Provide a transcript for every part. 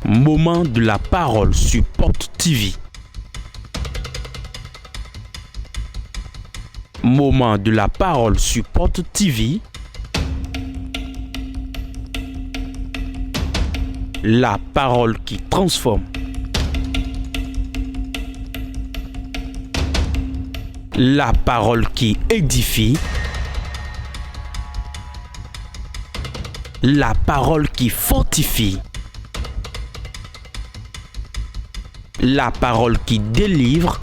Moment de la parole sur Porte TV. Moment de la parole sur Porte TV. La parole qui transforme. La parole qui édifie. La parole qui fortifie. La parole qui délivre.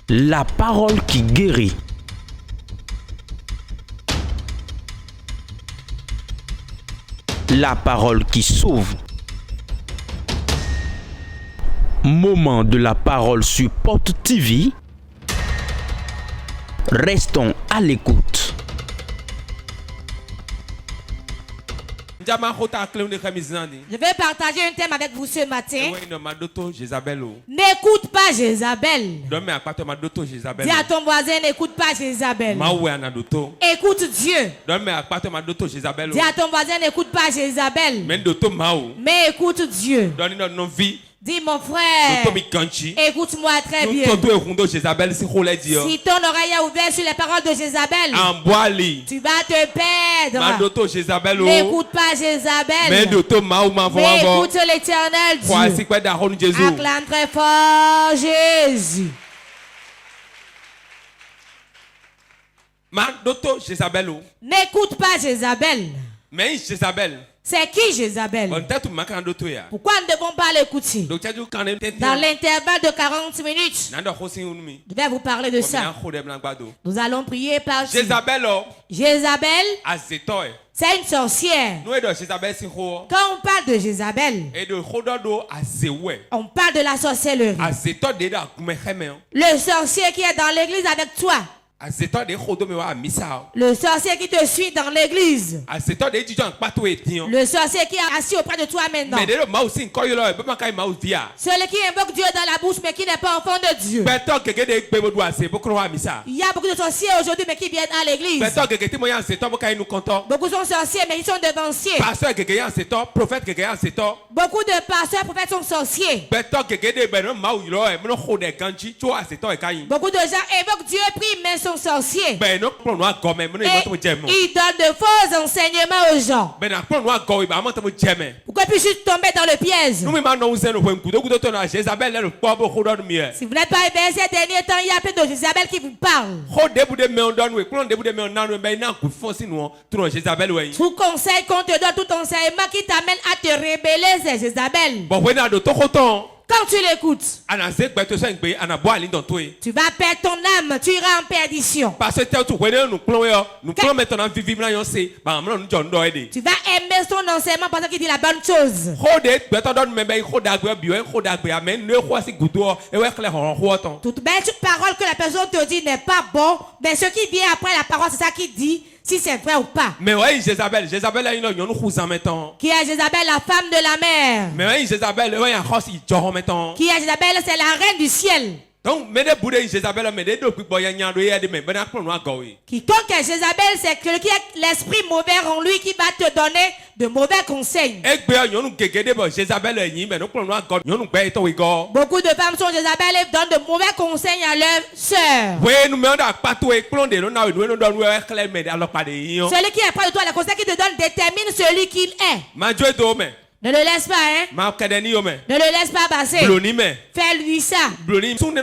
La parole qui guérit. La parole qui sauve. Moment de la parole sur Porte TV. Restons à l'écoute. Je vais partager un thème avec vous ce matin. N'écoute pas Jézabel. Dis à ton voisin, n'écoute pas Jézabel. Écoute Dieu. Dis à ton voisin, n'écoute pas Jézabel. Mais écoute Dieu. Dis mon frère, écoute-moi très bien. Si ton oreille est ouverte sur les paroles de Jézabel, tu vas te perdre. N'écoute pas Jézabel, mais écoute l'Éternel Dieu. Acclame très fort Jésus. N'écoute pas Jézabel. Mais Jézabel. C'est qui Jézabel? Pourquoi nous ne devons pas l'écouter? Dans l'intervalle de 40 minutes, je vais vous parler de ça. Nous allons prier par Jézabel. Jézabel, c'est une sorcière. Quand on parle de Jézabel, on parle de la sorcellerie. Le sorcier qui est dans l'église avec toi. Le sorcier qui te suit dans l'église. Le sorcier qui est assis auprès de toi maintenant. Celui qui invoque Dieu dans la bouche mais qui n'est pas enfant de Dieu. Il y a beaucoup de sorciers aujourd'hui mais qui viennent à l'église. Beaucoup sont sorciers mais ils sont devanciers. Beaucoup de pasteurs prophètes sont sorciers. Beaucoup de gens invoquent Dieu, prient mais sont sorciers. Et ils donnent de faux enseignements aux gens. Pourquoi puis-je tomber dans le piège? Si vous n'êtes pas éveillé ces derniers temps, il y a plein de Jézabel qui vous parlent. Tout conseil qu'on te donne, tout enseignement qui t'amène à te rébeller, c'est Jézabel. Quand tu l'écoutes, tu vas perdre ton âme, tu iras en perdition. Tu vas aimer son enseignement parce qu'il dit la bonne chose. Toute belle parole que la personne te dit n'est pas bon, mais ce qui vient après la parole, c'est ça qui dit si c'est vrai ou pas. Mais oui, Jézabel, qui est Jézabel, la femme de la mer. Mais Jézabel, qui est Jézabel, c'est la reine du ciel. Donc, quiconque est Jézabel, c'est celui qui a l'esprit mauvais en lui qui va te donner de mauvais conseils. Beaucoup de femmes sont Jézabel et donnent de mauvais conseils à leurs sœurs. Celui qui est près de toi, les conseils qu'il te donne détermine celui qu'il est. Ne le laisse pas, hein? Ne le laisse pas passer. Fais-lui ça. Pourquoi on ne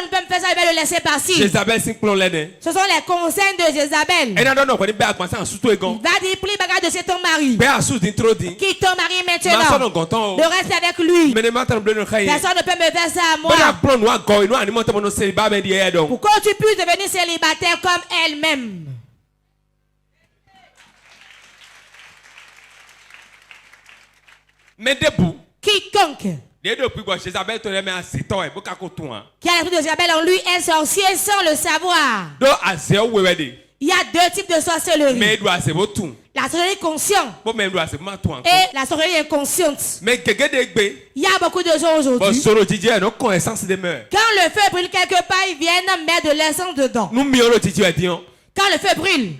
peut me faire ça? Il va le laisser passer. Ce sont les conseils de Jézabel. Il va dire, prie bagarre de chez ton mari. Quitte ton mari maintenant. Le reste avec lui. Personne ne peut me faire ça à moi. Pourquoi tu puisses devenir célibataire comme elle-même? Mais debout. Quiconque qui a l'esprit de Jézabel en lui est sorcier sans le savoir. Il y a deux types de sorcellerie. La sorcellerie consciente et la sorcellerie inconsciente. Il y a beaucoup de gens aujourd'hui. Quand le feu brûle quelque part, ils viennent mettre de l'essence dedans. Quand le feu brûle,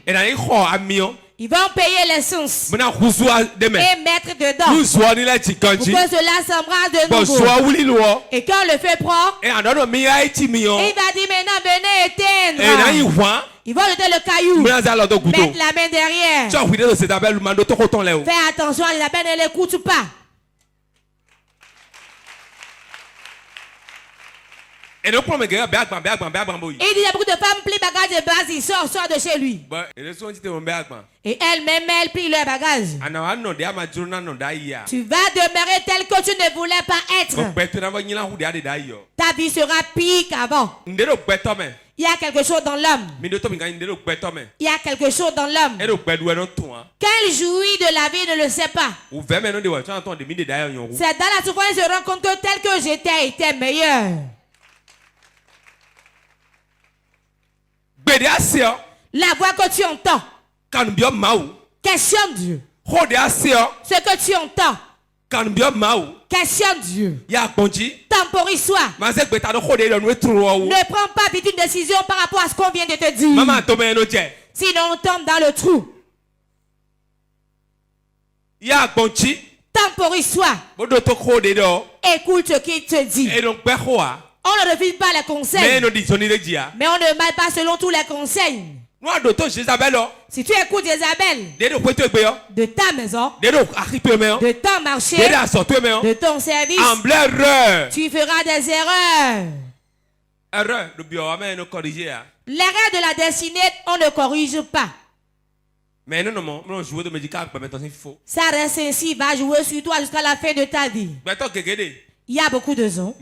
Ils vont payer l'essence et mettre dedans pour que cela s'embrase de nouveau. Et quand le feu prend, il va dire maintenant venez éteindre. Ils vont jeter le caillou, mettre la main derrière. Fais attention, Isabelle ne l'écoute pas. Il dit il y a beaucoup de femmes plient bagages de base, ils sortent de chez lui. Et elle-même, elle plie leur bagage. Tu vas demeurer tel que tu ne voulais pas être. Ta vie sera pire qu'avant. Il y a quelque chose dans l'homme. Il y a quelque chose dans l'homme. Qu'elle jouit de la vie, il ne le sait pas. C'est dans la souffrance qu'il se rend compte que tel que j'étais était meilleur. La voix que tu entends questionne Dieu. Ce que tu entends questionne Dieu. Temporise-toi. Ne prends pas vite une décision par rapport à ce qu'on vient de te dire. Sinon on tombe dans le trou. Temporise-toi. Écoute ce qu'il te dit. On ne refuse pas les conseils. Mais on ne marche pas selon tous les conseils. Si tu écoutes Jézabel de ta maison, de ton marché, de ton service, tu feras des erreurs. L'erreur de la destinée, on ne corrige pas. Ça reste ainsi, va jouer sur toi jusqu'à la fin de ta vie. Il y a beaucoup de gens.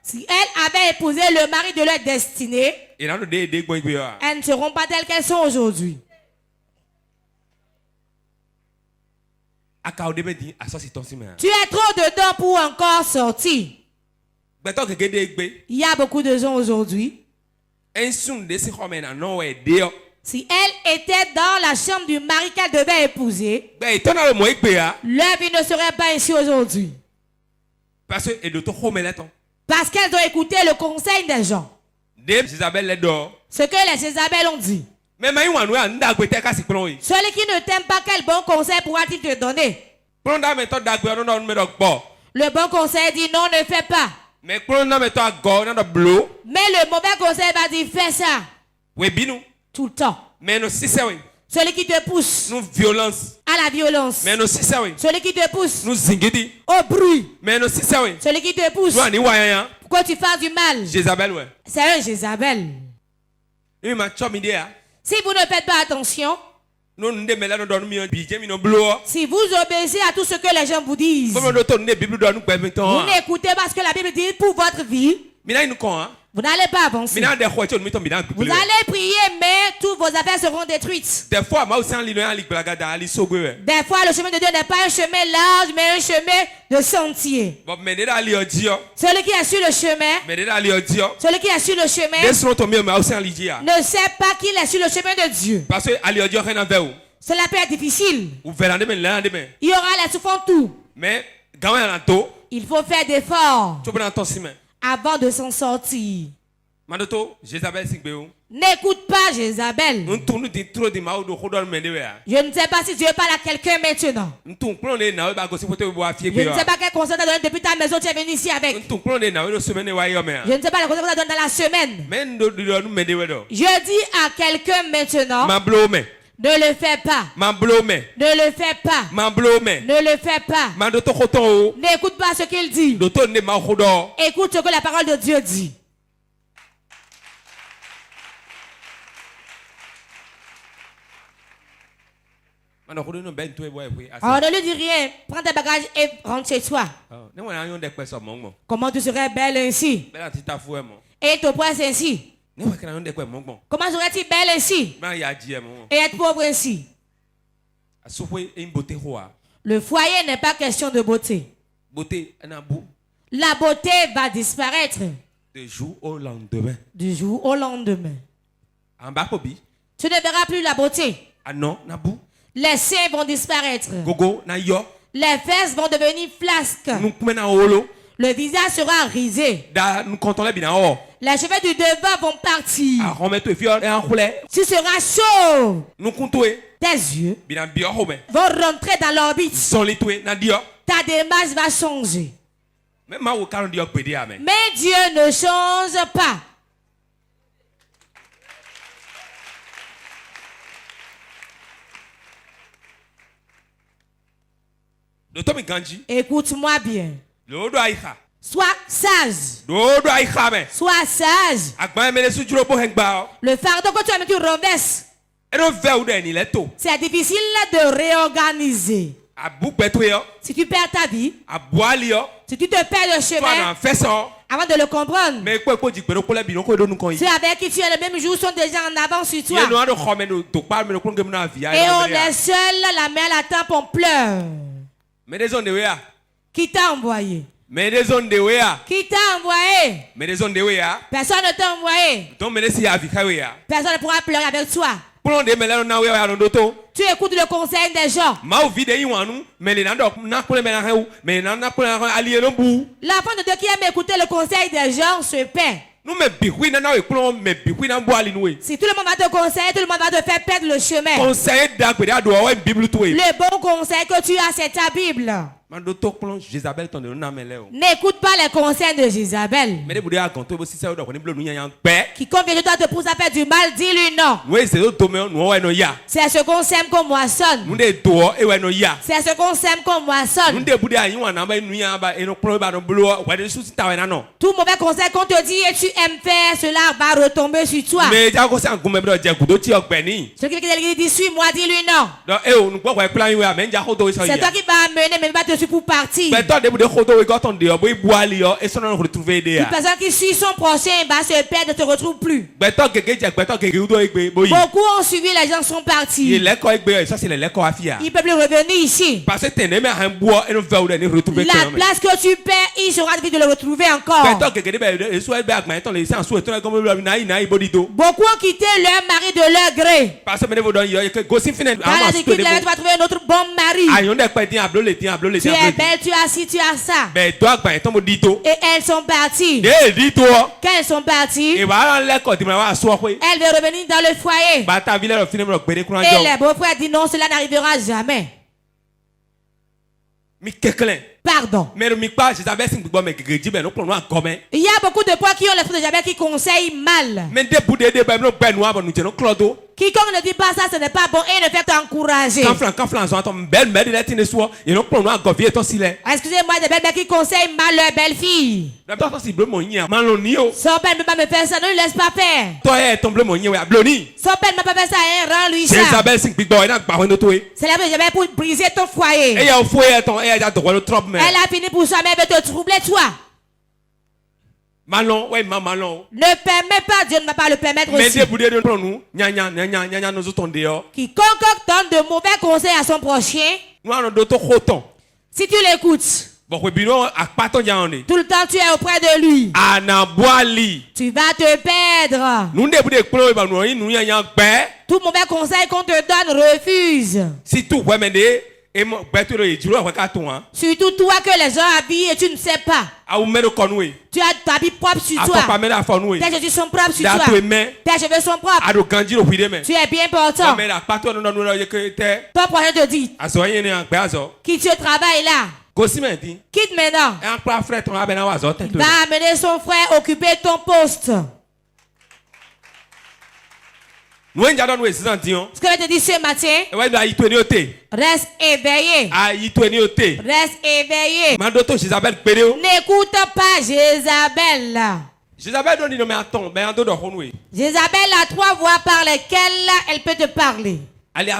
Si elles avaient épousé le mari de leur destinée, elles ne seront pas telles qu'elles sont aujourd'hui. Tu es trop dedans pour encore sortir. Il y a beaucoup de gens aujourd'hui. Si elle était dans la chambre du mari qu'elle devait épouser, leur vie ne serait pas ainsi aujourd'hui. Parce qu'elles ont écouté le conseil des gens. Ce que les Jézabel ont dit. Celui qui ne t'aime pas, quel bon conseil pourra-t-il te donner? Le bon conseil dit non, ne fais pas. Mais le mauvais conseil va dire fais ça. Tout le temps. Celui qui te pousse à la violence. Celui qui te pousse au bruit. Celui qui te pousse pour que tu fasses du mal. C'est un Jézabel. Si vous ne faites pas attention, si vous obéissez à tout ce que les gens vous disent, vous n'écoutez pas ce que la Bible dit pour votre vie, vous n'allez pas avancer. Vous allez prier, mais toutes vos affaires seront détruites. Des fois, le chemin de Dieu n'est pas un chemin large, mais un chemin de sentier. Celui qui a su le chemin, ne sait pas qu'il a su le chemin de Dieu. Cela peut être difficile. Il y aura la souffrance tout. Il faut faire d'efforts avant de s'en sortir. N'écoute pas Jézabel. Je ne sais pas si Dieu parle à quelqu'un maintenant. Je ne sais pas quel conseil t'as donné depuis ta maison, tu es venu ici avec. Je ne sais pas le conseil que t'as donné dans la semaine. Je dis à quelqu'un maintenant. Ne le fais pas. Ne le fais pas. Ne le fais pas. N'écoute pas ce qu'il dit. Écoute ce que la parole de Dieu dit. On ne lui dit rien. Prends tes bagages et rentre chez toi. Comment tu serais belle ainsi? Et te poisse ainsi. Comment serait-il belle ainsi? Et être pauvre ainsi? Le foyer n'est pas question de beauté. La beauté va disparaître du jour au lendemain. Tu ne verras plus la beauté. Les seins vont disparaître. Les fesses vont devenir flasques. Le visage sera risé. Les cheveux du devant vont partir. Tu seras chaud. Tes yeux vont rentrer dans l'orbite. Ta démarche va changer. Mais Dieu ne change pas. Écoute-moi bien. Sois sage. Sois sage. Le fardeau que tu as mis, tu renverses. C'est difficile de réorganiser. Si tu perds ta vie, si tu te perds le chemin, avant de le comprendre, ceux avec qui tu es le même jour sont déjà en avance sur toi. Et on est seul, la mère l'attend, on pleure. Qui t'a envoyé? Qui t'a envoyé? Personne ne t'a envoyé. Personne ne pourra pleurer avec toi. Tu écoutes le conseil des gens. L'enfant de Dieu qui aime écouter le conseil des gens se perd. Si tout le monde va te conseiller, tout le monde va te faire perdre le chemin. Le bon conseil que tu as, c'est ta Bible. N'écoute pas les conseils de Jézabel. Quiconque vient de toi te pousse à faire du mal, dis-lui non. C'est ce qu'on sème qu'on moissonne. C'est ce qu'on sème qu'on moissonne. Tout mauvais conseil qu'on te dit et tu aimes faire, cela va retomber sur toi. Ce qui veut dire, suis-moi, dis-lui non. C'est toi qui vas amener, mais va te suivre pour partir. Une personne qui suit son prochain va se perdre, ne te retrouve plus. Beaucoup ont suivi, les gens sont partis. Ils ne peuvent plus revenir ici. La place que tu perds, il sera difficile de le retrouver encore. Beaucoup ont quitté leur mari de leur gré. Par la difficulté, tu vas trouver un autre bon mari. Tu es belle, tu as ci, tu as ça. Et elles sont parties. Quand elles sont parties, elles veulent revenir dans le foyer. Et les beaux-frères disent non, cela n'arrivera jamais. Pardon. Il y a beaucoup de poids qui ont l'esprit de Jabez qui conseillent mal. Quiconque ne dit pas ça, ce n'est pas bon et ne fait t'encourager. Excusez-moi, des belles qui conseillent mal leur belle-fille. Son père ne peut pas me faire ça, ne le laisse pas faire. Son père ne peut pas faire ça, rends-lui ça. C'est la Jabez pour briser ton foyer. Elle a fini pour ça, mais elle veut te troubler toi. Ne permets pas, Dieu ne va pas le permettre aussi. Quiconque donne de mauvais conseils à son prochain, si tu l'écoutes, tout le temps tu es auprès de lui, tu vas te perdre. Tout mauvais conseil qu'on te donne, refuse. Surtout toi que les gens habillent et tu ne sais pas. Tu as ta vie propre sur toi. Tes cheveux sont propres sur toi. Tes cheveux sont propres. Tu es bien portant. Ton prochain te dit, quitte ce travail là. Quitte maintenant. Va amener son frère occuper ton poste. Ce que je te dis ce matin, reste éveillé. Reste éveillé. N'écoute pas Jézabel. Jézabel a 3 voies par lesquelles elle peut te parler. Les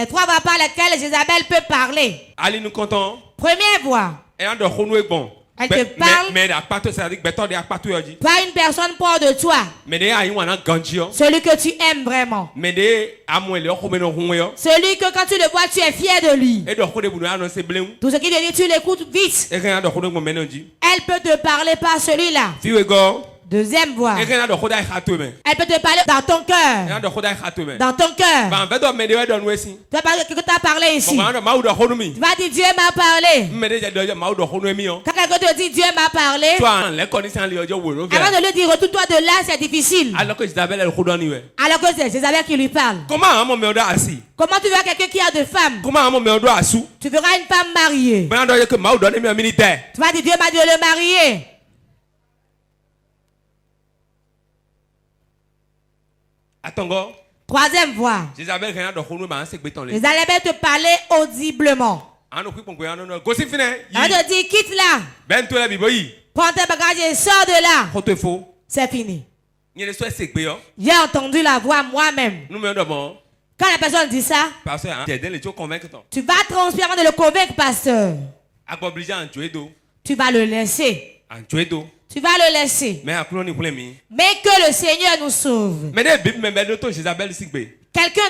3 voies par lesquelles Jézabel peut parler. Première voie. Elle te parle pas une personne proche de toi. Celui que tu aimes vraiment. Celui que quand tu le vois, tu es fier de lui. Tout ce qui te dit, tu l'écoutes vite. Elle peut te parler par celui-là. Deuxième voix. Elle peut te parler dans ton cœur. Dans ton cœur. Tu vas parler que tu as parlé ici. Tu vas dire Dieu m'a parlé. Quand quelqu'un te dit Dieu m'a parlé, avant de lui dire retourne-toi de là, c'est difficile. Alors que c'est Jézabel qui lui parle. Comment tu verras quelqu'un qui a de femmes? Tu verras une femme mariée. Tu vas dire Dieu m'a donné le marier. Troisième voix. Jézabel te parlait audiblement. Elle te dit quitte là. Prends tes bagages et sors de là. C'est fini. J'ai entendu la voix moi-même. Quand la personne dit ça, tu vas transpirer avant de le convaincre, pasteur. Tu vas le laisser. Tu vas le laisser. Mais que le Seigneur nous sauve. Quelqu'un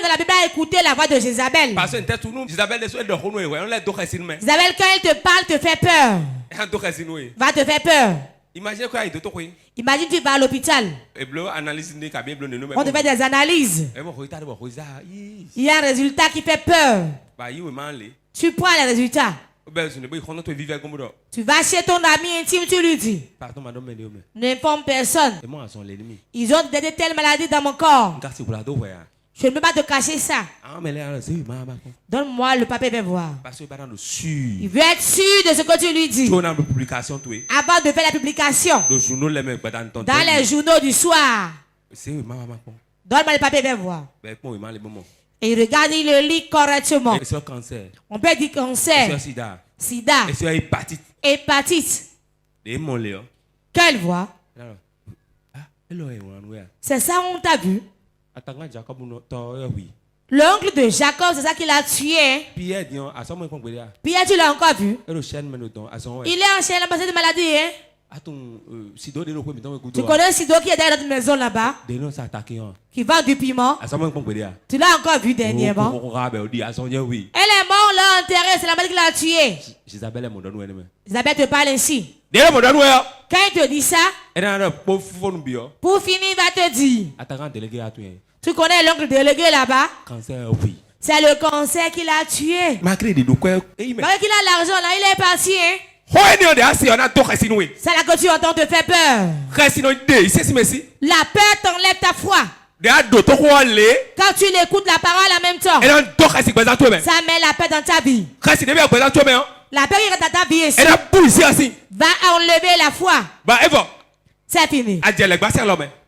dans la Bible a écouté la voix de Jézabel. Jézabel, quand elle te parle, te fait peur. Va te faire peur. Imagine tu vas à l'hôpital. On te fait des analyses. Il y a un résultat qui fait peur. Tu prends les résultats. Tu vas chez ton ami intime, tu lui dis. N'informe personne. Ils ont de telles maladies dans mon corps. Je ne peux pas te cacher ça. Donne-moi le papier, viens voir. Il veut être sûr de ce que tu lui dis. Avant de faire la publication. Dans les journaux du soir. Donne-moi le papier, viens voir. Et il regarde, il le lit correctement. On peut dire cancer. Sida. Hépatite. Quelle voix? C'est ça on t'a vu? L'oncle de Jacob, c'est ça qu'il a tué. Pierre, tu l'as encore vu? Il est en chaîne, parce que de maladie. Hein? Tu connais Sido qui est dans notre maison là-bas? Qui vend du piment? Tu l'as encore vu dernièrement? Elle est morte, l'a enterrée, c'est la maladie qui l'a tué. Jézabel te parle ainsi. Quand il te dit ça, pour finir, il va te dire. Tu connais l'oncle délégué là-bas? C'est le cancer qui l'a tué. Malgré qu'il a l'argent là, il est parti. Hein? C'est là que tu entends te faire peur. La peur t'enlève ta foi. Quand tu l'écoutes la parole en même temps, ça met la paix dans ta vie. La paix qui est dans ta vie ici va enlever la foi. C'est fini.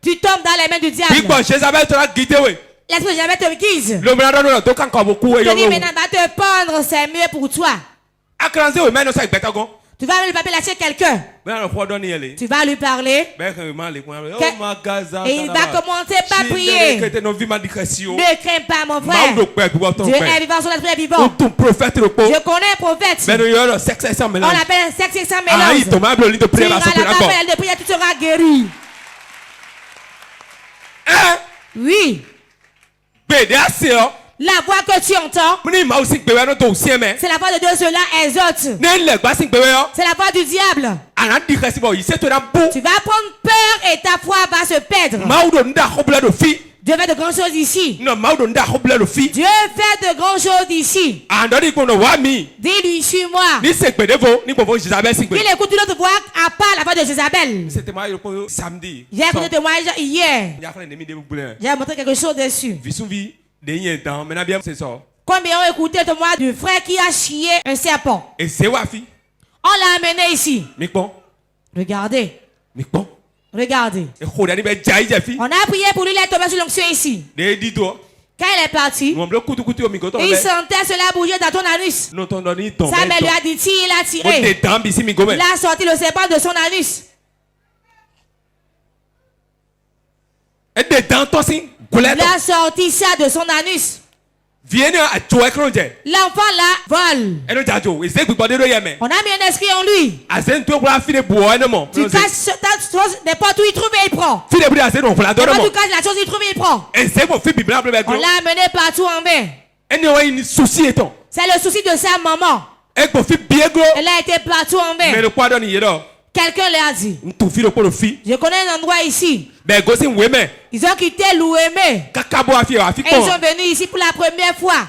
Tu tombes dans les mains du diable. L'esprit de Jézabel te guise. Je dis maintenant, va te pendre, c'est mieux pour toi. Tu vas le papier lâcher quelqu'un. Tu vas lui parler. Et il va commencer par prier. Ne crains pas mon frère. Dieu est vivant, son esprit est vivant. Je connais un prophète. On l'appelle un sexe sans mélange. Tu iras là-bas, elle de prière, tu seras guéri. Oui. La voix que tu entends, c'est la voix de Dieu, cela exhorte. C'est la voix du diable. Tu vas prendre peur et ta foi va se perdre. Dieu fait de grandes choses ici. Dieu fait de grandes choses ici. Dis-lui, suis-moi. Qu'il écoute une autre voix à part la voix de Jézabel. J'ai écouté le témoignage hier. J'ai montré quelque chose dessus. Combien ont écouté le témoignage du frère qui a chié un serpent? On l'a amené ici. Regardez. Regardez. On a prié pour lui, il est tombé sur l'onction ici. Quand il est parti, il sentait cela bouger dans ton anus. Sa mère lui a dit, il a tiré. Il a sorti le serpent de son anus. Il a sorti ça de son anus. L'enfant là vole. On a mis un esprit en lui. Tu caches n'importe où il trouve et il prend. N'importe où tu caches la chose il trouve et il prend. On l'a amené partout en vain. C'est le souci de sa maman. Elle a été partout en vain. Quelqu'un leur a dit. Je connais un endroit ici. Ils ont quitté l'Ouémé. Et ils sont venus ici pour la première fois.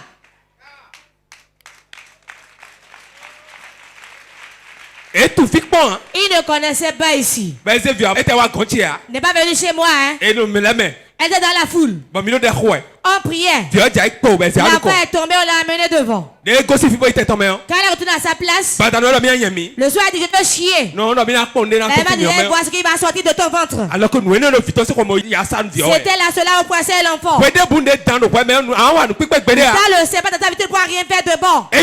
Ils ne connaissaient pas ici. N'est pas venu chez moi. Hein? Elle était dans la foule. On priait. La voix est tombée, on l'a amené devant. Quand elle est retournée à sa place, le soir elle dit je veux chier. Elle m'a dit voici ce qui va sortir de ton ventre. C'était là, cela oppressait l'enfant. Dans le serpent de ta vie, tu ne pourras rien faire de bon. C'est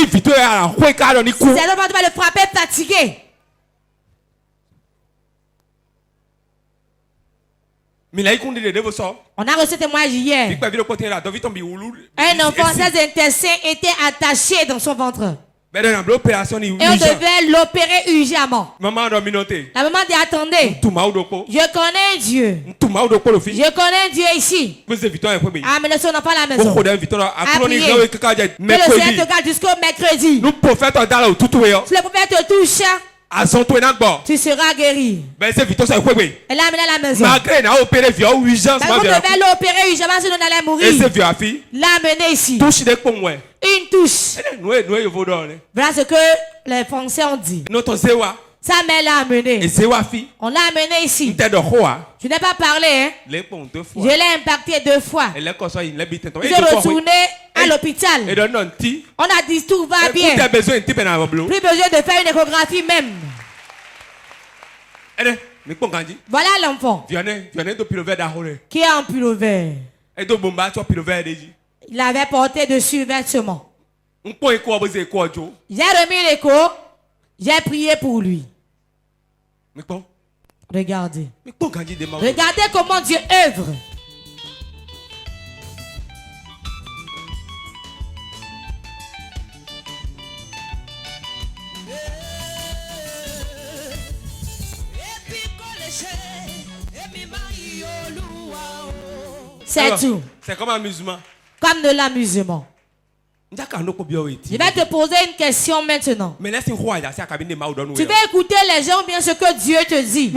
l'enfant qui va le frapper fatigué. On a reçu témoignage hier. Un enfant très intestin était attaché dans son ventre. Et on devait l'opérer urgemment. La maman dit attendez. Je connais Dieu. Je connais Dieu ici. Amenez son enfant à la maison. À prier. Que le Seigneur te garde jusqu'au mercredi. Si le prophète te touche, tu seras guéri. Elle l'a amené à la maison. On devait l'opérer urgemment sinon on allait mourir. L'a amené ici. Une touche. Voilà ce que les Français ont dit. Sa mère l'a amené. On l'a amené ici. Je n'ai pas parlé. Hein? Je l'ai impacté 2 fois. Je suis retourné à l'hôpital. On a dit tout va bien. Plus besoin de faire une échographie même. Voilà l'enfant qui est en pullover. Il avait porté de survêtements. J'ai remis l'écho. J'ai prié pour lui. Regardez. Regardez comment Dieu œuvre. C'est tout. C'est comme amusement. Comme de l'amusement. Je vais te poser une question maintenant. Tu vas écouter les gens ou bien ce que Dieu te dit. Si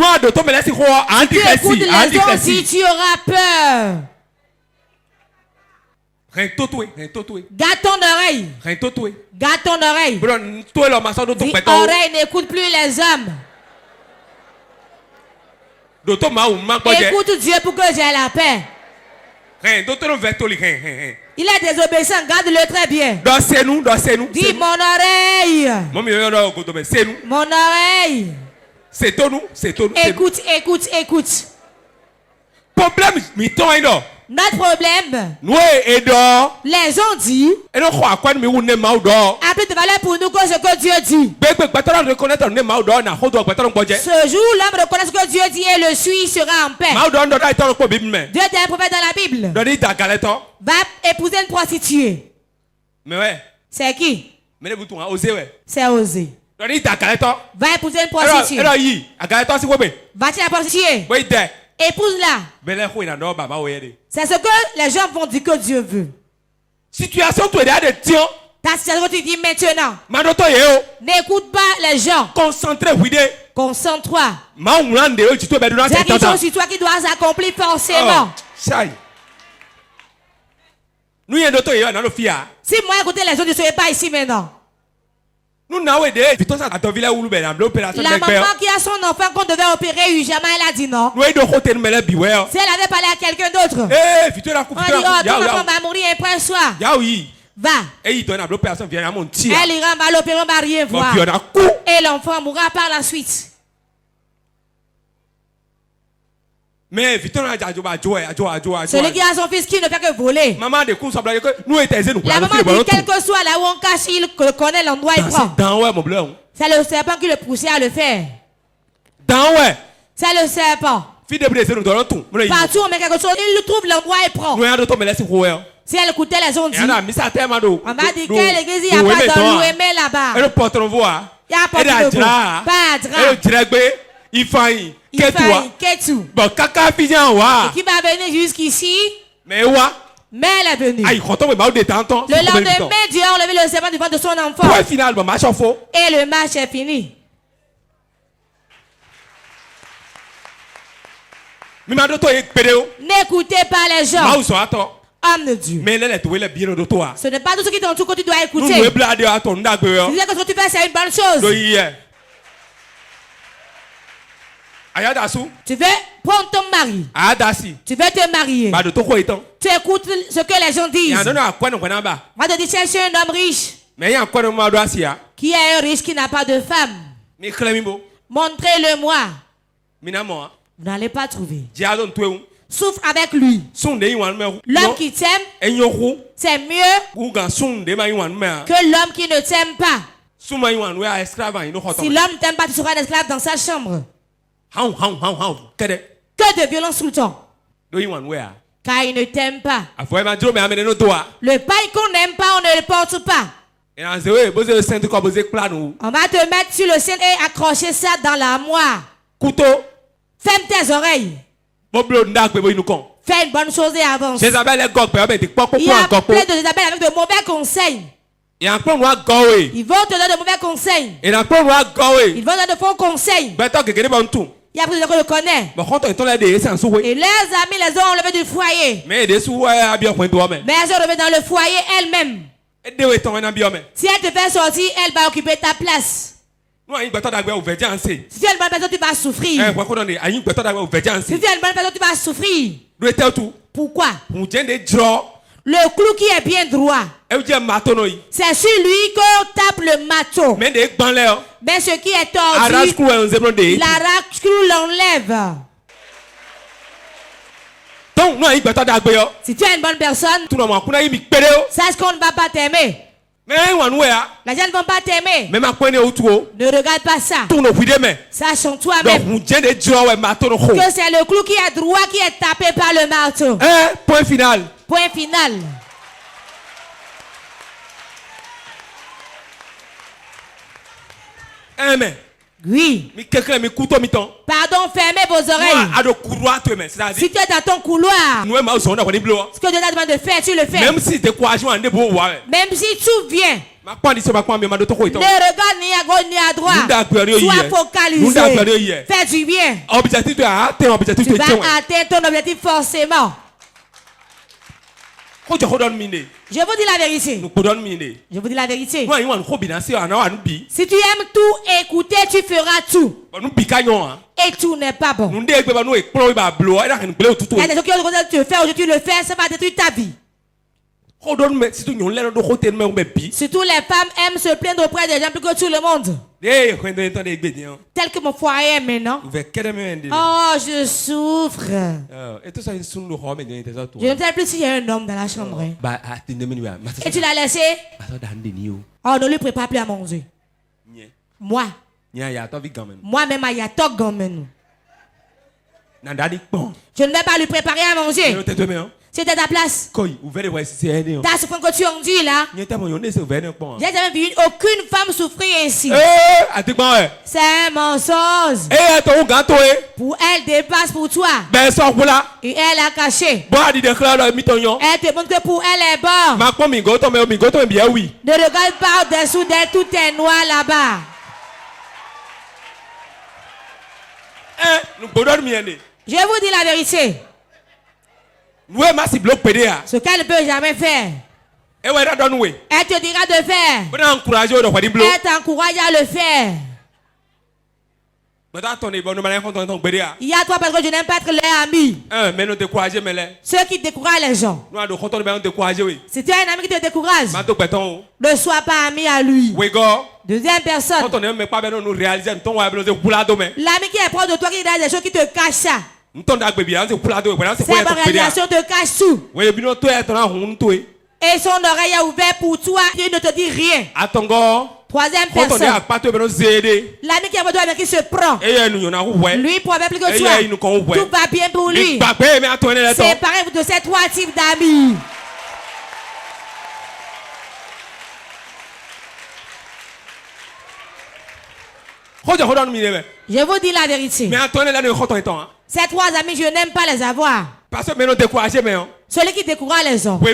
tu écoutes les gens si tu auras peur. Garde ton oreille. Garde ton oreille. Dis oreille, n'écoute plus les hommes. Écoute Dieu pour que j'ai la paix. Il est désobéissant, garde-le très bien. Dis mon oreille. Mon oreille. Écoute. Notre problème, les gens disent, a plus de valeur pour nous que ce que Dieu dit. Ce jour, l'homme reconnaît ce que Dieu dit et le suit, il sera en paix. Dieu était un prophète dans la Bible. Va épouser une prostituée. C'est qui? C'est Osée. Va épouser une prostituée. Va-t-il la prostituée? Épouse-la. C'est ce que les gens vont dire que Dieu veut. Situation ta situation, tu dis maintenant. N'écoute pas les gens. Concentre-toi. C'est quelque chose sur toi qui doit s'accomplir forcément. Si moi écoutez les autres, je ne serais pas ici maintenant. La maman qui a son enfant qu'on devait opérer urgemment, elle a dit non. Si elle avait parlé à quelqu'un d'autre, on dit ton enfant va mourir après soir. Va. Elle ira, on va l'opérer, on va rien voir. Et l'enfant mourra par la suite. Celui qui a son fils qui ne fait que voler. La maman dit quel que soit là où on cache, il connaît l'endroit et prend. C'est le serpent qui le poussait à le faire. C'est le serpent. Partout on met quelque chose, il trouve l'endroit et prend. Si elle écoutait les ondes, on m'a dit quelle église il n'y a pas dans l'Ouémé là-bas. Il y a pas de drap. Ketou. Et qui va venir jusqu'ici? Mais elle est venue. Le lendemain, Dieu a enlevé le serpent du ventre de son enfant. Et le match est fini. N'écoutez pas les gens. Homme de Dieu. Ce n'est pas tout ce qui t'entoure que tu dois écouter. Si que ce que tu fais, c'est une bonne chose. Tu veux prendre ton mari. Tu veux te marier. Tu écoutes ce que les gens disent. Moi, je dis chercher un homme riche. Qui est un riche qui n'a pas de femme. Montrez-le-moi. Vous n'allez pas trouver. Souffre avec lui. L'homme qui t'aime, c'est mieux que l'homme qui ne t'aime pas. Si l'homme ne t'aime pas, tu seras un esclave dans sa chambre. Que de violence tout le temps. Car il ne t'aime pas. Le pain qu'on n'aime pas, on ne le porte pas. On va te mettre sur le sein et accrocher ça dans l'armoire. Ferme tes oreilles. Fais une bonne chose et avance. Il y a plein de Jézabel avec de mauvais conseils. Ils vont te donner de mauvais conseils. Ils vont te donner de faux conseils. Il y a plus de gens qu'on le connaît. Et leurs amis les ont enlevés du foyer. Mais elles sont enlevées dans le foyer elles-mêmes. Si elle te fait sortir, elle va occuper ta place. Si tu es une bonne personne, tu vas souffrir. Si tu es une bonne personne, tu vas souffrir. Pourquoi? Le clou qui est bien droit, c'est sur lui qu'on tape le marteau. Mais ce qui est tordu, l'arrache-clou l'enlève. Si tu es une bonne personne, sache qu'on ne va pas t'aimer. Les gens ne vont pas t'aimer. Ne regarde pas ça. Sache en toi-même que c'est le clou qui est droit qui est tapé par le marteau. Point final. Point final. Amen. Oui. Pardon, fermez vos oreilles. Si tu es dans ton couloir, ce que Dieu t'a demandé de faire, tu le fais. Même si tout vient, ne regarde ni à gauche ni à droite. Sois focalisé. Fais du bien. Tu vas atteindre ton objectif forcément. Je vous dis la vérité. Je vous dis la vérité. Si tu aimes tout écouter, tu feras tout. Et tout n'est pas bon. Il y a des choses qui ont besoin de te faire, aujourd'hui tu le fais, ça va détruire ta vie. Surtout les femmes aiment se plaindre auprès des gens plus que tout le monde. Tel que mon foyer est maintenant. Oh, je souffre. Je ne sais plus s'il y a un homme dans la chambre. Et tu l'as laissé? Oh, ne lui prépare plus à manger. Moi. Moi-même, il y a tout gomme. Je ne vais pas lui préparer à manger. C'était ta place. T'as souffert que tu en dis là. J'ai jamais vu aucune femme souffrir ainsi. C'est un mensonge. Pour elle dépasse pour toi. Et elle a caché. Elle te montre que pour elle est bonne. Ne regarde pas au-dessous d'elle, tout est noir là-bas. Je vous dis la vérité. Ce qu'elle ne peut jamais faire, elle te dira de faire. Elle t'encourage à le faire. Il y a toi parce que je n'aime pas être leur ami. Ceux qui découragent les gens. Si tu as un ami qui te décourage, ne sois pas ami à lui. Deuxième personne. L'ami qui est proche de toi, qui dit des choses qui te cachent ça. Cette organisation te cache tout. Et son oreille est ouverte pour toi. Il ne te dit rien. Troisième personne. L'ami qui est proche de toi qui se prend. Lui pour plus que toi. Tout va bien pour lui. Séparez de ces trois types d'amis. Je vous dis la vérité. Ces trois amis, je n'aime pas les avoir. Celui qui décourage les gens. Quand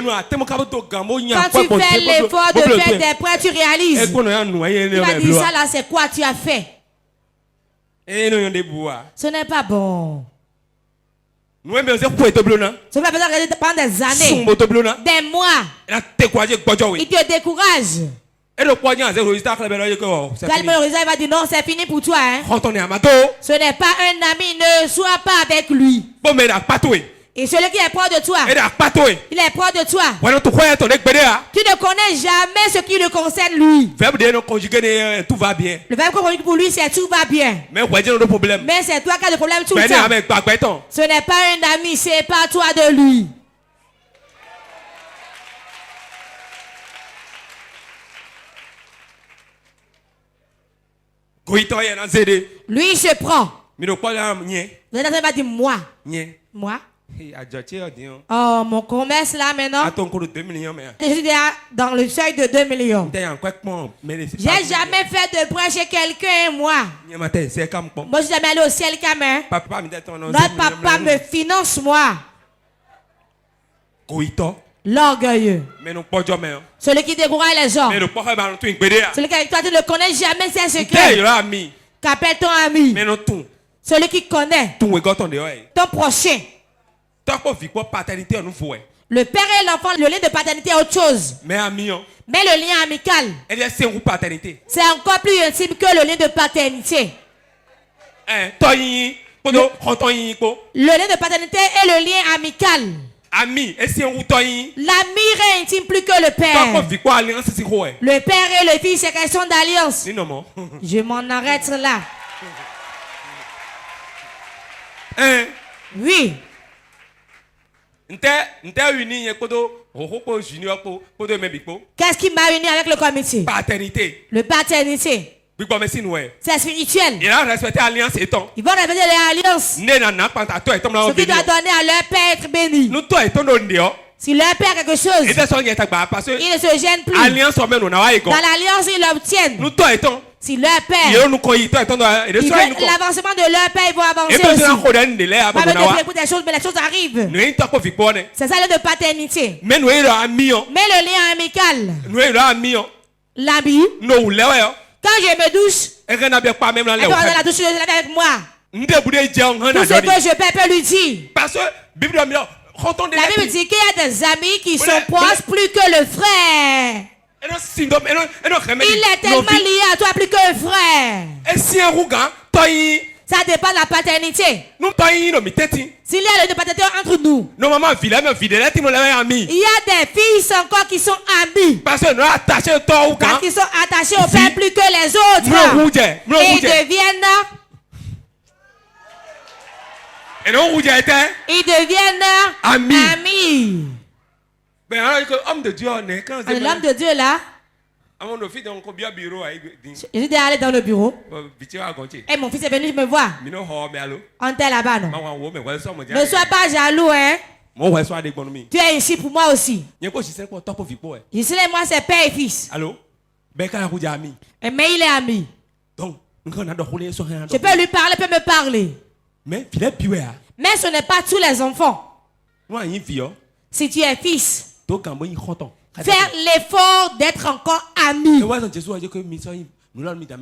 tu fais l'effort de faire des prêts, tu réalises. Tu vas dire ça là, c'est quoi tu as fait? Ce n'est pas bon. cela peut être pendant des années, des mois. Il te décourage. Le résultat, il va dire non, c'est fini pour toi. Hein? Ce n'est pas un ami, ne sois pas avec lui. Et celui qui est proche de toi, il est proche de toi. Tu ne connais jamais ce qui le concerne lui. Tout va bien. Le verbe conjugué pour lui, c'est tout va bien. Mais c'est toi qui as des problèmes tout le temps. Ce n'est pas un ami, c'est pas toi de lui. Lui, il se prend. Vous êtes en train de dire moi. Moi. Oh, mon commerce là maintenant. Je suis déjà dans le seuil de 2 millions. J'ai jamais fait de prêt chez quelqu'un, moi. Moi, je suis jamais allé au ciel quand même. Notre papa me finance, moi. L'orgueilleux. Celui qui décourage les gens. Celui qui avec toi, tu ne connais jamais ses secrets. Qu'appelle ton ami. Celui qui connaît ton prochain. Le père et l'enfant, le lien de paternité est autre chose. Mais le lien amical, c'est encore plus intime que le lien de paternité. Le lien de paternité est le lien amical. L'ami est intime plus que le père. Le père et le fils, c'est question d'alliance. Je m'en arrête là. Oui. Qu'est-ce qui m'a uni avec le comité? Paternité. Le paternité. C'est spirituel. Ils vont respecter l'alliance. Ce qui doit donner à leur père être béni. Si leur père a quelque chose, ils ne se gênent plus. Dans l'alliance, ils l'obtiennent. Si leur père, ils veulent l'avancement de leur père, ils vont avancer aussi. Écoute des choses, mais les choses arrivent. C'est ça le de paternité. Mais le lien amical, l'ami, quand je me douche, elle va dans la douche, elle est avec moi. Tout ce que je peux lui dire. Parce que la Bible dit qu'il y a des amis qui sont proches plus que le frère. Il est tellement lié à toi plus que le frère. Ça dépend de la paternité. S'il y a de paternité entre nous, il y a des filles encore qui sont amies. Parce qu'ils sont attachés au père plus que les autres. Et ils deviennent amis. L'homme de Dieu là, je suis allé dans le bureau. Et mon fils est venu me voir. On était là-bas, non? Ne sois pas jaloux, hein? Tu es ici pour moi aussi. Je sais, moi, c'est père et fils. Mais il est ami. Je peux lui parler, il peut me parler. Mais ce n'est pas tous les enfants. Si tu es fils, faire l'effort d'être encore ami.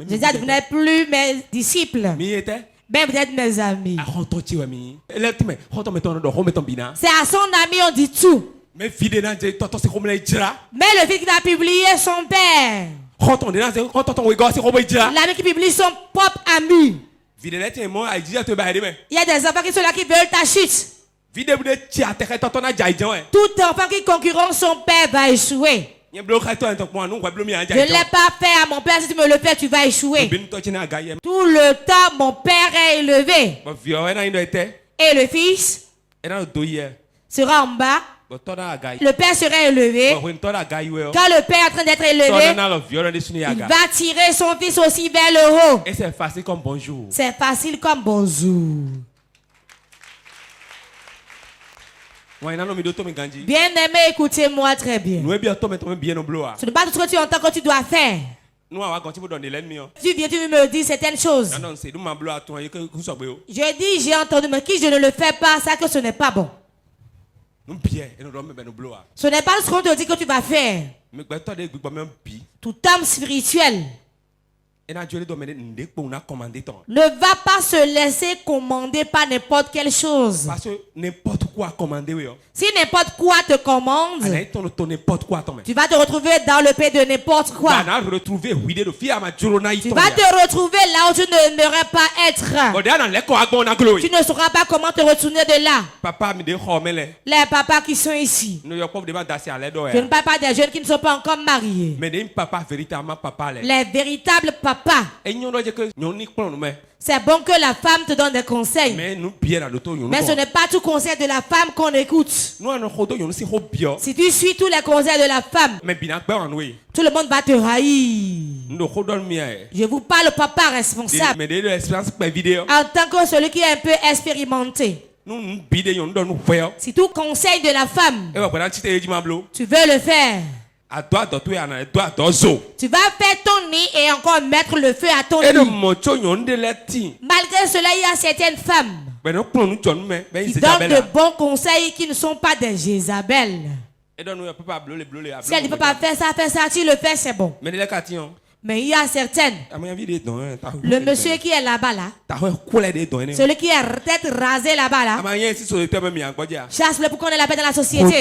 Jésus, vous n'êtes plus mes disciples. Ben, vous êtes mes amis. C'est à son ami on dit tout. Mais le fils qui va publier son père. L'ami qui publie son propre ami. Il y a des enfants qui sont là qui veulent ta chute. Tout enfant qui concurrence son père va échouer. Je ne l'ai pas fait à mon père. Si tu me le fais, tu vas échouer. Tout le temps, mon père est élevé. Et le fils sera en bas. Le père sera élevé. Quand le père est en train d'être élevé, il va tirer son fils aussi vers le haut. Et c'est facile comme bonjour. C'est facile comme bonjour. Bien-aimé, écoutez-moi très bien. Ce n'est pas tout ce que tu entends que tu dois faire. Tu viens, tu me dis certaines choses. Je dis, j'ai entendu, mais qui je ne le fais pas, ça que ce n'est pas bon. Ce n'est pas ce qu'on te dit que tu vas faire. Tout homme spirituel Ne va pas se laisser commander par n'importe quelle chose. Parce que n'importe quoi commander. Si n'importe quoi te commande, tu vas te retrouver dans le pays de n'importe quoi. Tu vas te retrouver là où tu n'aimerais pas être. Tu ne sauras pas comment te retourner de là. Les papas qui sont ici. Je ne parle pas des jeunes qui ne sont pas encore mariés. Les véritables papas. C'est bon que la femme te donne des conseils. Mais ce n'est pas tout conseil de la femme qu'on écoute. Si tu suis tous les conseils de la femme, tout le monde va te haïr. Je vous parle papa responsable. En tant que celui qui est un peu expérimenté. Si tout conseil de la femme, tu veux le faire. Tu vas faire ton nid et encore mettre le feu à ton nid. Malgré cela, il y a certaines femmes qui donnent de bons conseils qui ne sont pas des Jézabel. Si elle ne peut pas faire ça, tu le fais, c'est bon. Mais il y a certaines. Le monsieur qui est là-bas, là, celui qui est tête rasée là-bas, là, chasse-le pour qu'on ait la paix dans la société.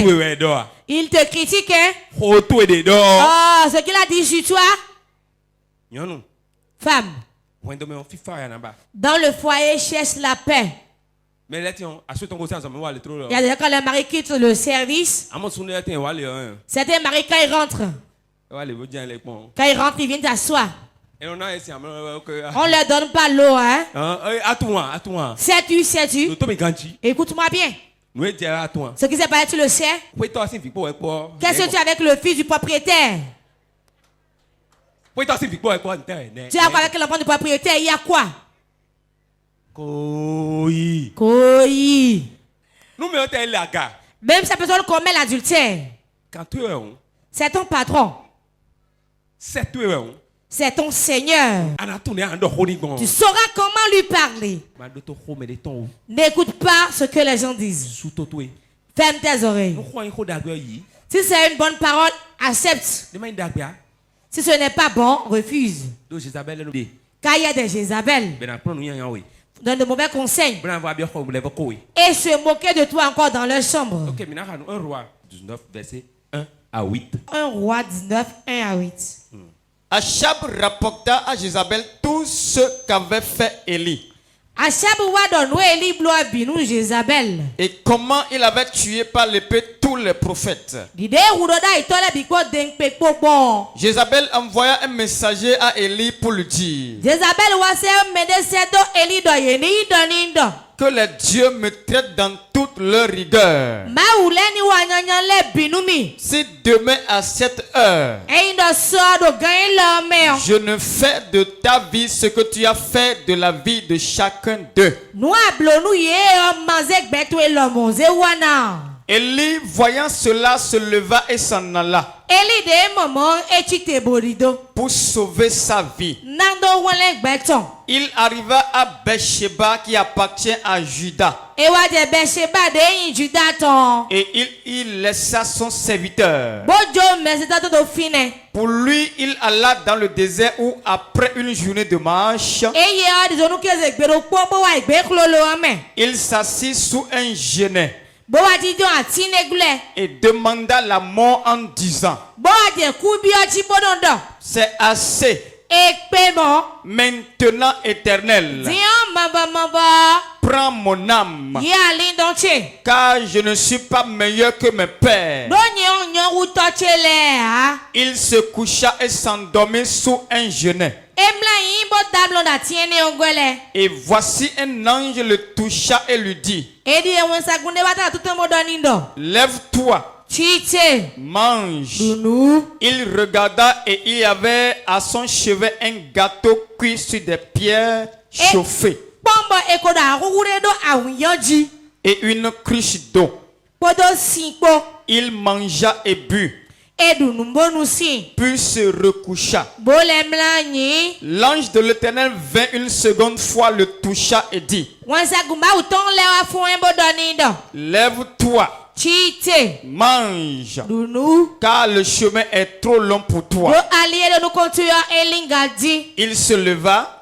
Il te critique, hein? Oh, ce qu'il a dit sur toi. Femme. Dans le foyer, cherche la paix. Il y a déjà quand le mari quitte le service. Certains maris, quand ils rentrent, ils viennent t'asseoir. On ne leur donne pas l'eau, hein? Sais-tu? Écoute-moi bien. Ce qui s'est passé, tu le sais? Qu'est-ce que tu as avec le fils du propriétaire? Tu as quoi avec l'enfant du propriétaire? Il y a quoi? Koyi. Même sa personne commet l'adultère. C'est ton patron. C'est ton Seigneur. Tu sauras comment lui parler. N'écoute pas ce que les gens disent. Ferme tes oreilles. Si c'est une bonne parole, accepte. Si ce n'est pas bon, refuse. Car il y a des Jézabel. Donne de mauvais conseils. Et se moquer de toi encore dans leur chambre. 1 Roi 19, verset 1 à 8. 1 Roi 19, 1 à 8. Achab rapporta à Jézabel tout ce qu'avait fait Élie. Et comment il avait tué par l'épée tous les prophètes. Jézabel envoya un messager à Élie pour lui dire que les dieux me traitent dans toute leur rigueur. Si demain à cette heure, je ne fais de ta vie ce que tu as fait de la vie de chacun d'eux. Élie, voyant cela, se leva et s'en alla pour sauver sa vie. Il arriva à Beersheba qui appartient à Juda. Et il laissa son serviteur. Pour lui, il alla dans le désert où, après une journée de marche, il s'assit sous un genêt et demanda la mort en disant: c'est assez. Maintenant, Éternel, prends mon âme, car je ne suis pas meilleur que mes pères. Il se coucha et s'endormit sous un genêt. Et voici un ange le toucha et lui dit: lève-toi, mange. Il regarda et il y avait à son chevet un gâteau cuit sur des pierres chauffées et une cruche d'eau. Il mangea et but, puis se recoucha. L'ange de l'Éternel vint une seconde fois, le toucha et dit: lève-toi, Mange. Car le chemin est trop long pour toi. Il se leva,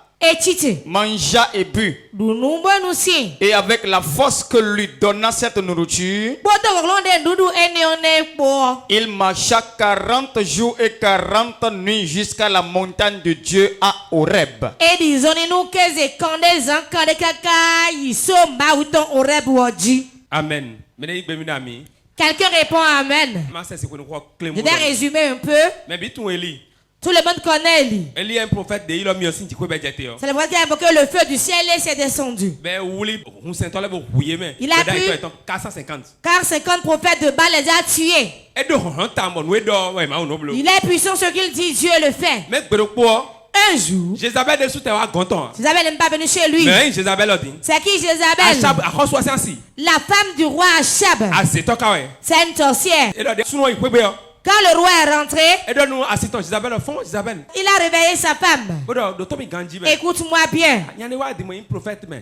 mangea et but. Et avec la force que lui donna cette nourriture, il marcha 40 jours et 40 nuits jusqu'à la montagne de Dieu à Horeb. Amen. Quelqu'un répond Amen. Je vais résumer un peu. Tout le monde connaît Élie. Élie est un prophète de Ilom Yosin. C'est le prophète qui a invoqué le feu du ciel et s'est descendu. Il a pu 450 prophètes de Baal les a tués. Il est puissant ce qu'il dit, Dieu le fait. Un jour, Jézabel n'est pas venue chez lui. C'est qui Jézabel? La femme du roi Achab. C'est une sorcière. Quand le roi est rentré, il a réveillé sa femme. Écoute-moi bien.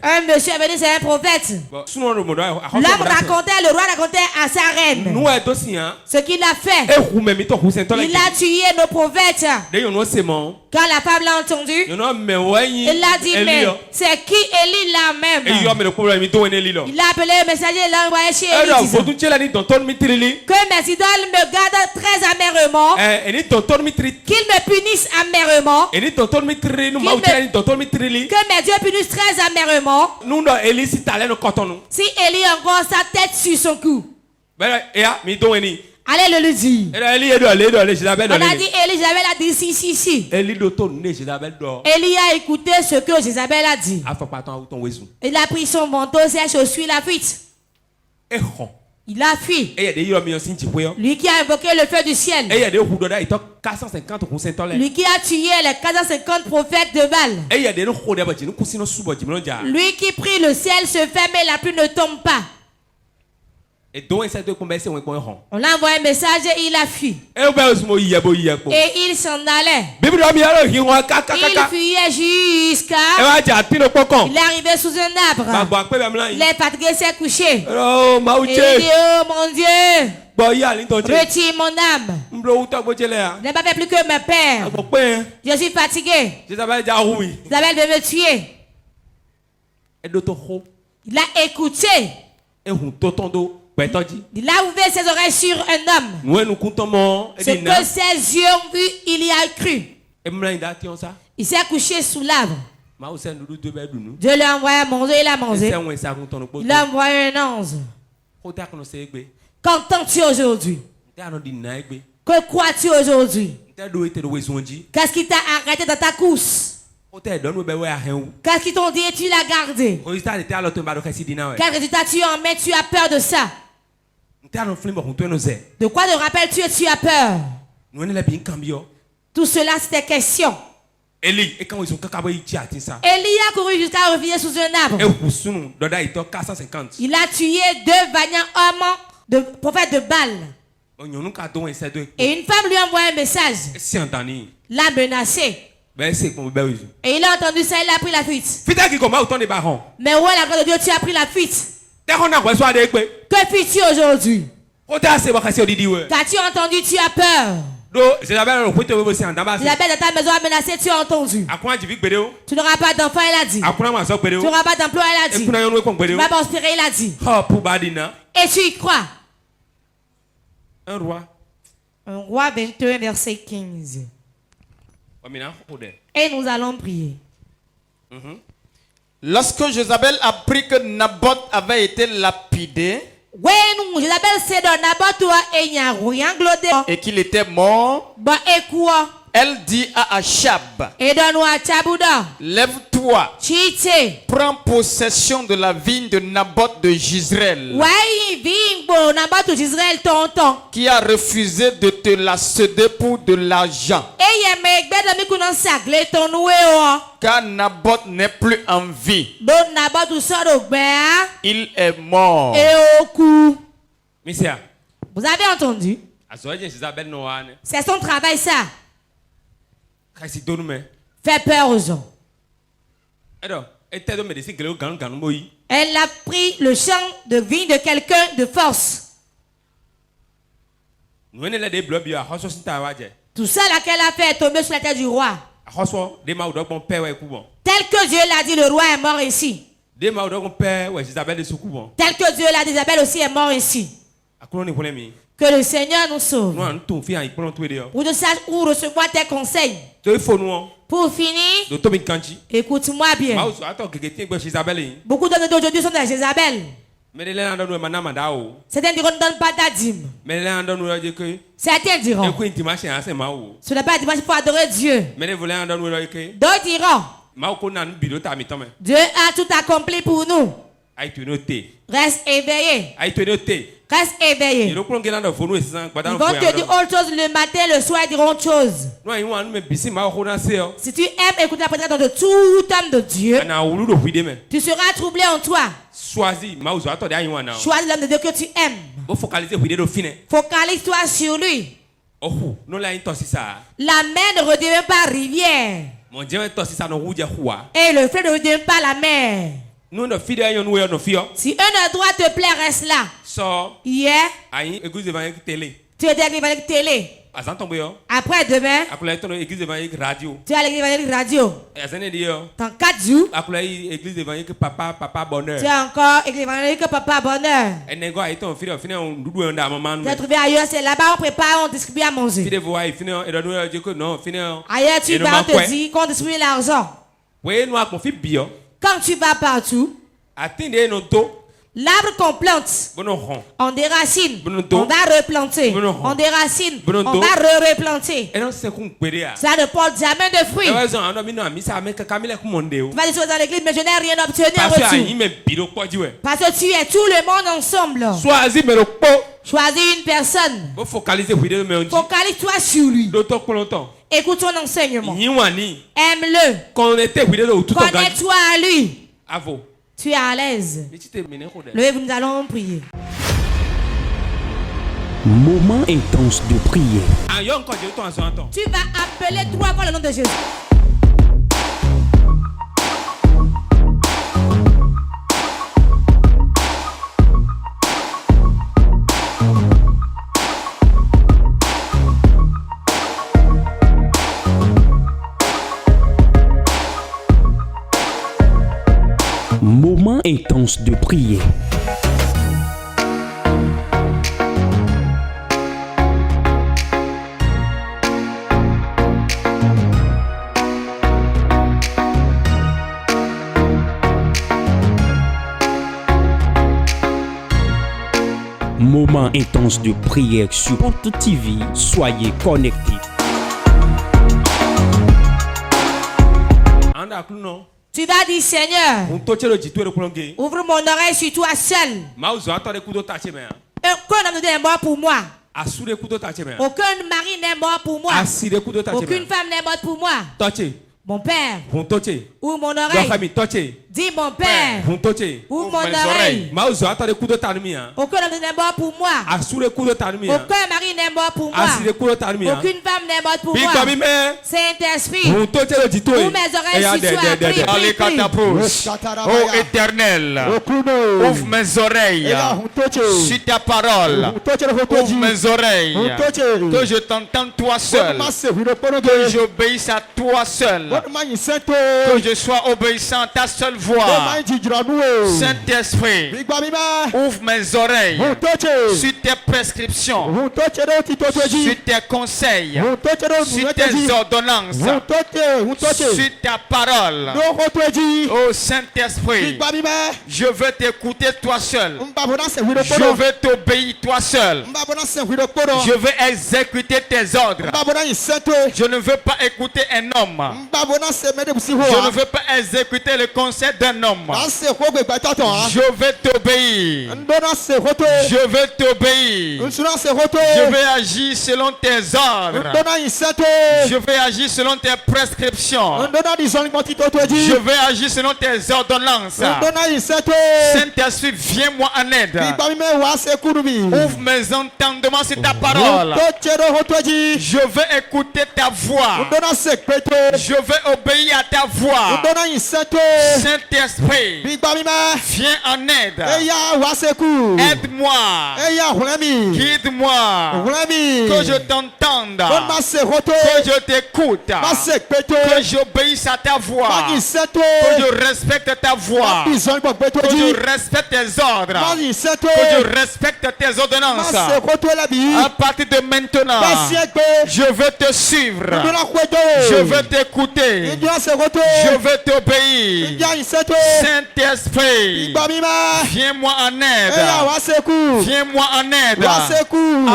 Un monsieur est venu, c'est un prophète. L'homme racontait, le roi racontait à sa reine ce qu'il a fait. Il a tué nos prophètes. Quand la femme l'a entendu, il a dit, mais c'est qui Élie là même? Il a appelé le messager et l'a envoyé chez Élie disant que mes idoles me gardent très amèrement, qu'ils me punissent amèrement, que mes dieux punissent très amèrement. Si Élie encore sa tête sur son cou, allez le lui dire. On a dit Élie, Jézabel a dit si. Élie a écouté ce que Jézabel a dit. Il a pris son manteau, ses chaussures, la fuite. Il a fui. Lui qui a invoqué le feu du ciel. Lui qui a tué les 450 prophètes de Baal. Lui qui prie le ciel se ferme et la pluie ne tombe pas. On a envoyé un message et il a fui. Et il s'en allait. Il fuyait jusqu'à... Il est arrivé sous un arbre. Il est fatigué, s'est couché. Et il dit, oh mon Dieu, retire mon âme. Je n'ai pas fait plus que me perdre. Je suis fatigué. Isabelle veut me tuer. Il a écouté. Il a ouvert ses oreilles sur un homme. Ce que ses yeux ont vu, il y a cru. Il s'est couché sous l'arbre. Dieu lui a envoyé à manger, il a mangé. Il a envoyé un ange. Qu'entends-tu aujourd'hui? Que crois-tu aujourd'hui? Qu'est-ce qui t'a arrêté dans ta course? Qu'est-ce qu'ils t'ont dit et tu l'as gardé? Quel résultat tu en mets? Tu as peur de ça? De quoi te rappelles-tu et tu as peur? Tout cela c'est des questions. Élie a couru jusqu'à revenir sous un arbre. Il a tué 2 vaillants hommes de prophètes de Baal. Et une femme lui a envoyé un message. L'a menacé. Et il a entendu ça, il a pris la fuite. Mais où est la grâce de Dieu? Tu as pris la fuite. Que fais-tu aujourd'hui? Qu'as-tu entendu? Tu as peur. Isabelle dans ta maison a menacé, tu as entendu. Tu n'auras pas d'enfant, elle a dit. Tu n'auras pas d'emploi, elle a dit. Tu vas prospérer, il a dit. Et tu y crois? Un roi 21 verset 15. Et nous allons prier. Lorsque Jézabel apprit que Naboth avait été lapidé et qu'il était mort, elle dit à Achab, lève-toi, prends possession de la vigne de Naboth de Jezreel, qui a refusé de te la céder pour de l'argent. Car Naboth n'est plus en vie. Il est mort. Vous avez entendu? C'est son travail ça. Fait peur aux gens. Elle a pris le champ de vigne de quelqu'un de force. Tout ça là qu'elle a fait est tombé sur la tête du roi. Tel que Dieu l'a dit, le roi est mort ici. Tel que Dieu l'a dit, Isabelle aussi est mort ici. Que le Seigneur nous sauve. Ou recevoir tes conseils. Pour finir, écoute-moi bien. Beaucoup d'hommes d'aujourd'hui sont des Jézabel. Certains diront ne donne pas ta dîme. Certains diront ce n'est pas dimanche, il faut adorer Dieu. D'autres diront Dieu a tout accompli pour nous. Reste éveillé. Reste éveillé. Ils vont te dire autre chose le matin, le soir, ils diront autre chose. Si tu aimes écouter la prédication de tout homme de Dieu, tu seras troublé en toi. Choisis l'homme de Dieu que tu aimes. Focalise-toi sur lui. La mer ne redevient pas rivière. Et le fleuve ne redevient pas la mer. Si un endroit te plaît, reste là. Hier, tu étais à l'évangélique télé. Après demain, tu es à l'église évangélique radio. Dans 4 jours, tu es encore à l'église évangélique Papa Bonheur. Tu es trouvé ailleurs, c'est là-bas on prépare, on distribue à manger. Ailleurs tu vas, on te dit qu'on distribue l'argent. Quand tu vas partout, l'arbre qu'on plante, on déracine, on va replanter, on déracine, on va replanter. Ça ne porte jamais de fruits. Tu vas dire dans l'église, mais je n'ai rien obtenu en retour. Parce que tu es tout le monde ensemble. Choisis une personne. Focalise-toi sur lui. Écoute son enseignement. Aime-le. Connais-toi à lui. Tu es à l'aise. Levez-vous, nous allons prier. Moment intense de prière. Tu vas appeler 3 fois le nom de Jésus. Moment intense de prière. Moment intense de prière sur Porte TV. Soyez connectés. Tu vas dire Seigneur, ouvre mon oreille sur toi seul. Aucun homme n'est mort pour moi. Aucun mari n'est mort pour moi. Aucune femme n'est morte pour moi. Mon père, ouvre mon oreille. Dis mon père, ouvre mon oreille. Aucun homme n'est mort pour moi. Aucun mari n'est mort pour moi. Aucune femme n'est morte pour moi. Saint-Esprit, ouvre mes oreilles sur toi. Oh Éternel, ouvre mes oreilles sur ta parole. Ouvre mes oreilles, que je t'entende toi seul, que j'obéisse à toi seul, que je sois obéissant à ta seule voix. Saint-Esprit, ouvre mes oreilles sur tes prescriptions, sur tes conseils, sur tes ordonnances, sur ta parole. Oh Saint-Esprit, je veux t'écouter toi seul, je veux t'obéir toi seul, je veux exécuter tes ordres. Je ne veux pas écouter un homme, je ne veux pas exécuter le conseil d'un homme. Je vais t'obéir. Je vais t'obéir. Je vais agir selon tes ordres. Je vais agir selon tes prescriptions. Je vais agir selon tes ordonnances. Saint-Esprit, viens-moi en aide. Ouvre mes entendements sur ta parole. Je veux écouter ta voix. Je veux obéir à ta voix. Saint-Esprit, Saint-Esprit, viens en aide. Aide-moi. Guide-moi. Que je t'entende. Que je t'écoute. Que j'obéisse à ta voix. Que je respecte ta voix. Que je respecte tes ordres. Que je respecte tes ordonnances. À partir de maintenant, je veux te suivre. Je veux t'écouter. Je veux t'obéir. Saint-Esprit, viens-moi en aide. Viens-moi en aide.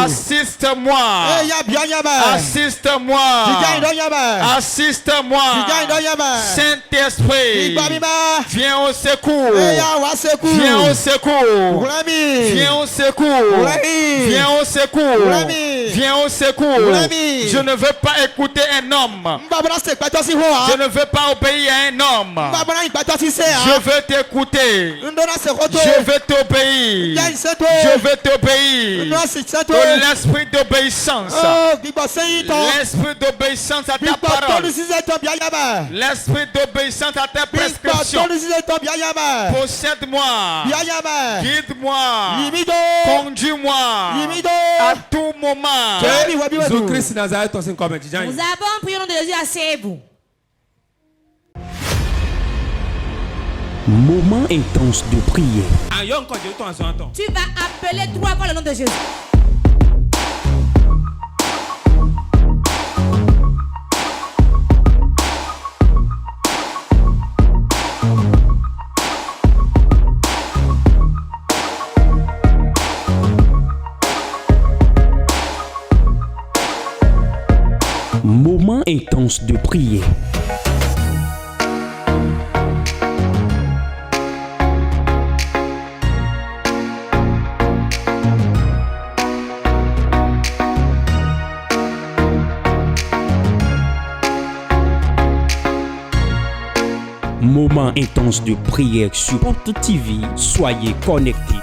Assiste-moi. Assiste-moi. Assiste-moi. Saint-Esprit, viens au secours. Viens au secours. Viens au secours. Viens au secours. Viens au secours. Je ne veux pas écouter un homme. Je ne veux pas obéir à un homme. Je veux t'écouter. Je veux t'obéir. Je veux t'obéir. Que l'esprit d'obéissance. L'esprit d'obéissance à ta parole. L'esprit d'obéissance à ta prescription. Possède-moi. Guide-moi. Conduis-moi. À tout moment. Nous avons prié au nom de Jésus à Sébou. Moment intense de prière. Tu vas appeler 3 fois le nom de Jésus. Moment intense de prière. Moment intense de prière sur Porte TV. Soyez connectés.